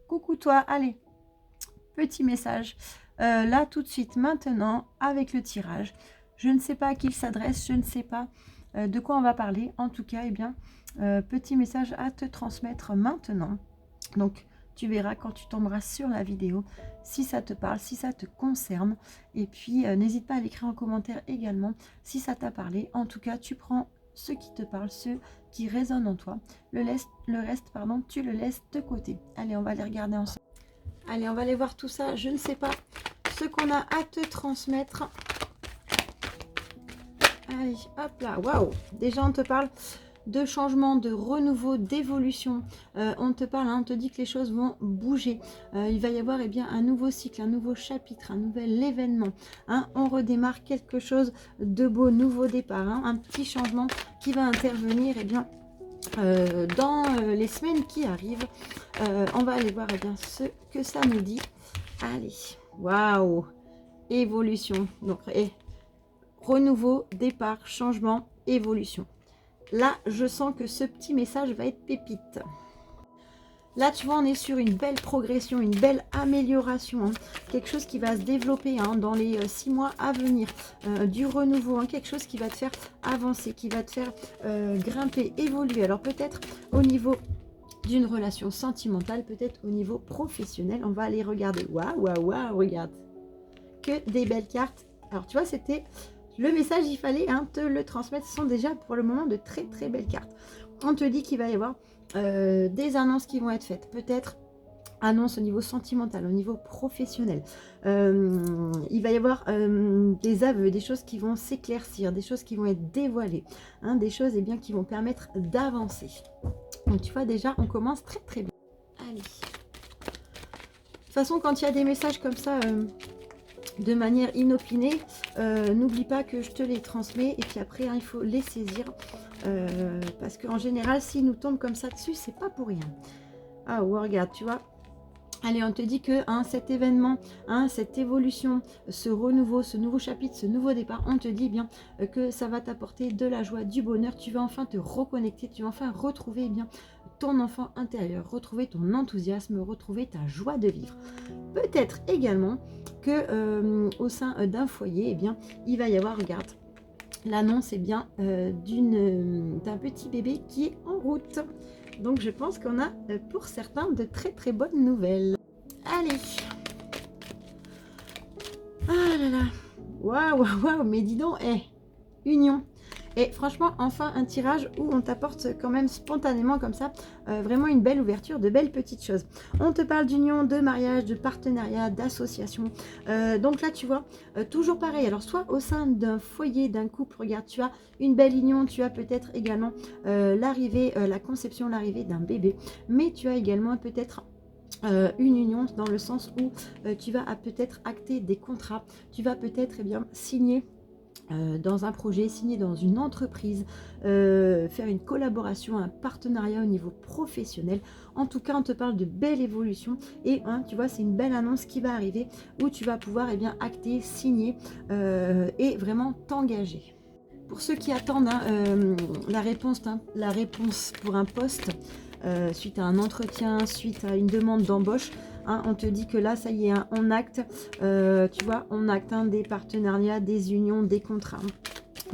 coucou toi, allez, petit message. Là, tout de suite, maintenant, avec le tirage. Je ne sais pas à qui il s'adresse, je ne sais pas de quoi on va parler. En tout cas, eh bien, petit message à te transmettre maintenant. Donc, tu verras quand tu tomberas sur la vidéo si ça te parle, si ça te concerne. Et puis, n'hésite pas à l'écrire en commentaire également si ça t'a parlé. En tout cas, tu prends ce qui te parle, ce qui résonne en toi. Le reste, pardon, tu le laisses de côté. Allez, on va les regarder ensemble. Allez, on va aller voir tout ça. Je ne sais pas ce qu'on a à te transmettre. Allez, hop là, waouh! Déjà, on te parle de changement, de renouveau, d'évolution. On te parle, hein, on te dit que les choses vont bouger. Il va y avoir bien, un nouveau cycle, un nouveau chapitre, un nouvel événement. Hein. On redémarre quelque chose de beau, nouveau départ. Hein, un petit changement qui va intervenir bien, dans les semaines qui arrivent. On va aller voir bien, ce que ça nous dit. Allez, waouh! Évolution. Donc, renouveau, départ, changement, évolution. Là, je sens que ce petit message va être pépite. Là, tu vois, on est sur une belle progression, une belle amélioration. Hein. Quelque chose qui va se développer dans les 6 mois à venir. Du renouveau, quelque chose qui va te faire avancer, qui va te faire grimper, évoluer. Alors peut-être au niveau d'une relation sentimentale, peut-être au niveau professionnel. On va aller regarder. Waouh, waouh, waouh, regarde. Que des belles cartes. Alors, tu vois, c'était... Le message, il fallait te le transmettre. Ce sont déjà pour le moment de très très belles cartes. On te dit qu'il va y avoir des annonces qui vont être faites. Peut-être annonces au niveau sentimental, au niveau professionnel. Il va y avoir des aveux, des choses qui vont s'éclaircir, des choses qui vont être dévoilées. Des choses bien, qui vont permettre d'avancer. Donc tu vois déjà, on commence très très bien. Allez. De toute façon, quand il y a des messages comme ça... de manière inopinée, n'oublie pas que je te les transmets et puis après il faut les saisir parce qu'en général s'ils nous tombent comme ça dessus, c'est pas pour rien. Ah ouais, regarde, tu vois. Allez, on te dit que cet événement, cette évolution, ce renouveau, ce nouveau chapitre, ce nouveau départ, on te dit bien que ça va t'apporter de la joie, du bonheur. Tu vas enfin te reconnecter, tu vas enfin retrouver bien ton enfant intérieur, retrouver ton enthousiasme, retrouver ta joie de vivre. Peut-être également que au sein d'un foyer, il va y avoir, regarde, l'annonce bien d'un petit bébé qui est en route. Donc je pense qu'on a pour certains de très très bonnes nouvelles. Allez. Ah là là. Waouh, waouh, waouh, mais dis donc, union. Et franchement, enfin un tirage où on t'apporte quand même spontanément comme ça, vraiment une belle ouverture, de belles petites choses. On te parle d'union, de mariage, de partenariat, d'association. Donc là, tu vois, toujours pareil. Alors, soit au sein d'un foyer, d'un couple, regarde, tu as une belle union, tu as peut-être également l'arrivée, la conception, l'arrivée d'un bébé. Mais tu as également peut-être... une union dans le sens où tu vas peut-être acter des contrats, tu vas peut-être signer dans un projet, signer dans une entreprise, faire une collaboration, un partenariat au niveau professionnel. En tout cas, on te parle de belle évolution et tu vois, c'est une belle annonce qui va arriver où tu vas pouvoir acter, signer et vraiment t'engager. Pour ceux qui attendent la réponse pour un poste, suite à un entretien, suite à une demande d'embauche, on te dit que là, ça y est, on acte, tu vois, on acte des partenariats, des unions, des contrats.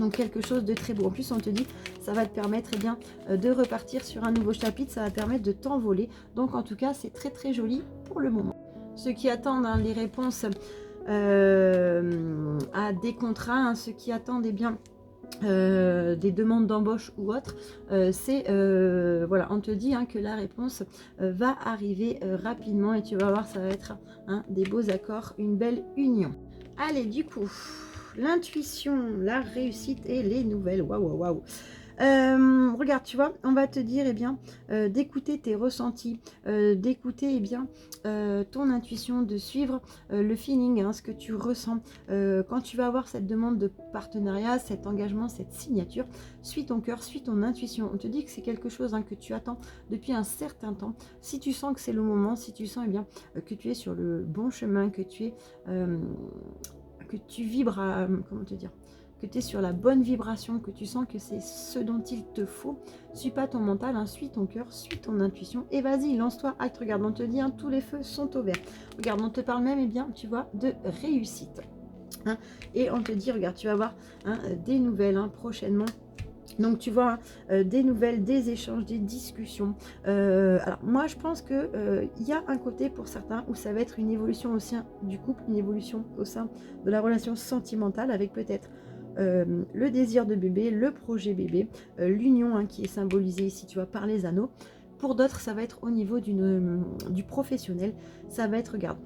Donc quelque chose de très beau. En plus, on te dit, ça va te permettre de repartir sur un nouveau chapitre, ça va permettre de t'envoler. Donc en tout cas, c'est très très joli pour le moment. Ceux qui attendent les réponses à des contrats, ceux qui attendent des demandes d'embauche ou autres, voilà, on te dit que la réponse va arriver rapidement et tu vas voir, ça va être des beaux accords, une belle union. Allez, du coup, l'intuition, la réussite et les nouvelles. Waouh, waouh, waouh. Regarde, tu vois, on va te dire d'écouter tes ressentis, d'écouter ton intuition, de suivre le feeling, ce que tu ressens quand tu vas avoir cette demande de partenariat, cet engagement, cette signature. Suis ton cœur, suis ton intuition. On te dit que c'est quelque chose que tu attends depuis un certain temps. Si tu sens que c'est le moment, si tu sens que tu es sur le bon chemin, que tu vibres à, comment te dire, que tu es sur la bonne vibration, que tu sens que c'est ce dont il te faut, suis pas ton mental, hein, suis ton cœur, suis ton intuition et vas-y, lance-toi, acte. Regarde, on te dit, hein, tous les feux sont au vert. Regarde, on te parle même, eh bien, tu vois, de réussite. Hein, et on te dit, regarde, tu vas avoir hein, des nouvelles hein, prochainement. Donc tu vois, des nouvelles, des échanges, des discussions. Alors moi je pense que y a un côté pour certains où ça va être une évolution au sein du couple, une évolution au sein de la relation sentimentale avec peut-être le désir de bébé, le projet bébé, l'union hein, qui est symbolisée ici, tu vois, par les anneaux. Pour d'autres, ça va être au niveau du professionnel. Ça va être, regarde,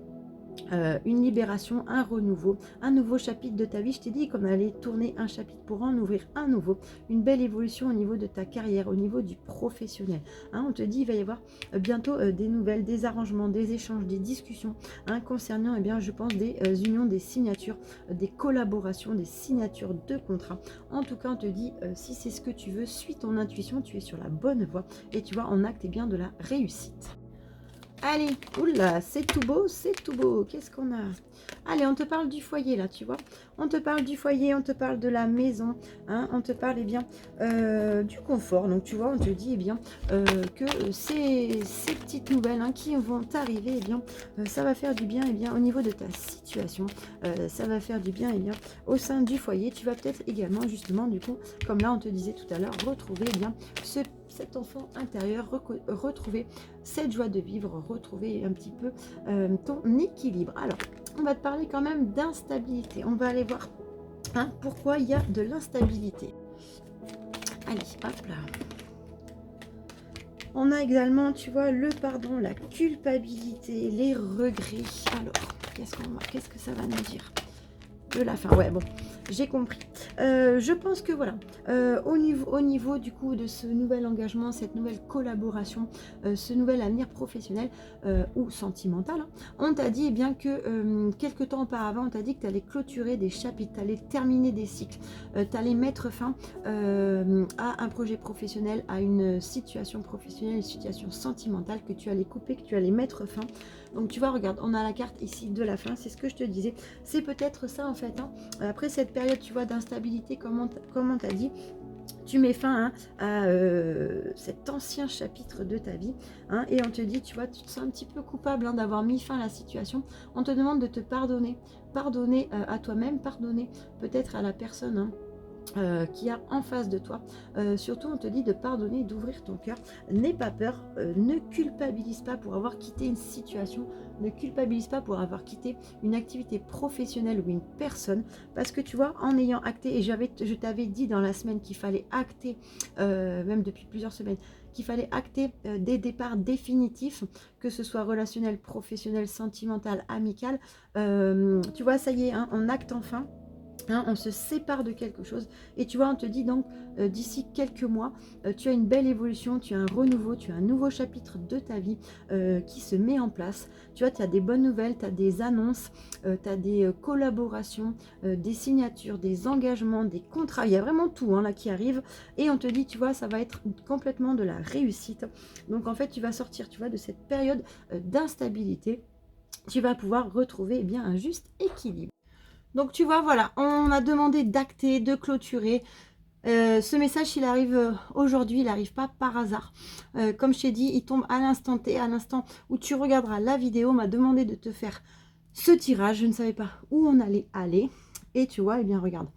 une libération, un renouveau, un nouveau chapitre de ta vie. Je t'ai dit qu'on allait tourner un chapitre pour en ouvrir un nouveau, une belle évolution au niveau de ta carrière, au niveau du professionnel. Hein, on te dit il va y avoir bientôt des nouvelles, des arrangements, des échanges, des discussions hein, concernant, eh bien, je pense, des unions, des signatures, des collaborations, des signatures de contrats. En tout cas, on te dit si c'est ce que tu veux, suis ton intuition, tu es sur la bonne voie et tu vois en acte eh bien, de la réussite. Allez, oula, c'est tout beau, c'est tout beau. Qu'est-ce qu'on a? Allez, on te parle du foyer, là, tu vois. On te parle du foyer, on te parle de la maison, hein, on te parle, eh bien, du confort. Donc, tu vois, on te dit, eh bien, que ces petites nouvelles hein, qui vont t'arriver, eh bien, ça va faire du bien, eh bien, au niveau de ta situation. Ça va faire du bien, eh bien, au sein du foyer. Tu vas peut-être également, justement, du coup, comme là, on te disait tout à l'heure, retrouver, eh bien, cet enfant intérieur, retrouver cette joie de vivre, retrouver un petit peu ton équilibre. Alors, on va te parler quand même d'instabilité. On va aller voir hein, pourquoi il y a de l'instabilité. Allez, hop là. On a également, tu vois, le pardon, la culpabilité, les regrets. Alors, qu'est-ce que ça va nous dire de la fin? Ouais, bon, j'ai compris. Je pense que voilà, au niveau du coup de ce nouvel engagement, cette nouvelle collaboration, ce nouvel avenir professionnel ou sentimental, hein, on t'a dit eh bien que quelques temps auparavant, on t'a dit que tu allais clôturer des chapitres, tu allais terminer des cycles, tu allais mettre fin à un projet professionnel, à une situation professionnelle, une situation sentimentale que tu allais couper, que tu allais mettre fin. Donc tu vois, regarde, on a la carte ici de la fin, c'est ce que je te disais. C'est peut-être ça en fait. Hein. Après cette période, tu vois, d'instabilité, comme on t'a dit, tu mets fin hein, à cet ancien chapitre de ta vie. Hein, et on te dit, tu vois, tu te sens un petit peu coupable hein, d'avoir mis fin à la situation. On te demande de te pardonner. Pardonner à toi-même, pardonner peut-être à la personne hein, qui a en face de toi. Surtout, on te dit de pardonner, d'ouvrir ton cœur. N'aie pas peur, ne culpabilise pas pour avoir quitté une situation, ne culpabilise pas pour avoir quitté une activité professionnelle ou une personne, parce que tu vois, en ayant acté, et je t'avais dit dans la semaine qu'il fallait acter, même depuis plusieurs semaines, qu'il fallait acter des départs définitifs, que ce soit relationnel, professionnel, sentimental, amical. Tu vois, ça y est, hein, on acte enfin. Hein, on se sépare de quelque chose et tu vois on te dit donc d'ici quelques mois tu as une belle évolution, tu as un renouveau, tu as un nouveau chapitre de ta vie qui se met en place. Tu vois, tu as des bonnes nouvelles, tu as des annonces, tu as des collaborations, des signatures, des engagements, des contrats, il y a vraiment tout hein, là qui arrive et on te dit tu vois ça va être complètement de la réussite. Donc en fait tu vas sortir tu vois de cette période d'instabilité, tu vas pouvoir retrouver eh bien un juste équilibre. Donc tu vois, voilà, on a demandé d'acter, de clôturer. Ce message, il arrive aujourd'hui, il n'arrive pas par hasard. Comme je t'ai dit, il tombe à l'instant T, à l'instant où tu regarderas la vidéo. On m'a demandé de te faire ce tirage. Je ne savais pas où on allait aller. Et tu vois, eh bien regarde,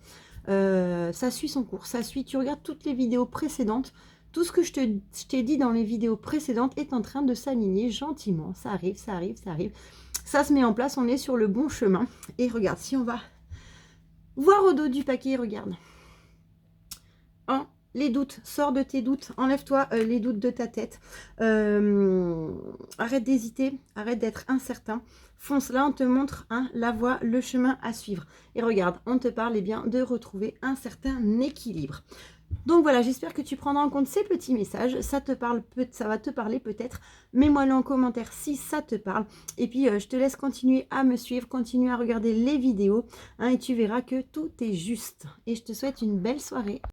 ça suit son cours. Ça suit, tu regardes toutes les vidéos précédentes. Tout ce que je t'ai dit dans les vidéos précédentes est en train de s'aligner gentiment. Ça arrive, ça arrive, ça arrive. Ça se met en place, on est sur le bon chemin. Et regarde, si on va voir au dos du paquet, regarde. Les doutes, sors de tes doutes, enlève-toi les doutes de ta tête. Arrête d'hésiter, arrête d'être incertain. Fonce, là on te montre hein, la voie, le chemin à suivre. Et regarde, on te parle eh bien, de retrouver un certain équilibre. Donc voilà, j'espère que tu prendras en compte ces petits messages. Ça va te parler peut-être. Mets-moi-le en commentaire si ça te parle. Et puis, je te laisse continuer à me suivre, continuer à regarder les vidéos. Hein, et tu verras que tout est juste. Et je te souhaite une belle soirée.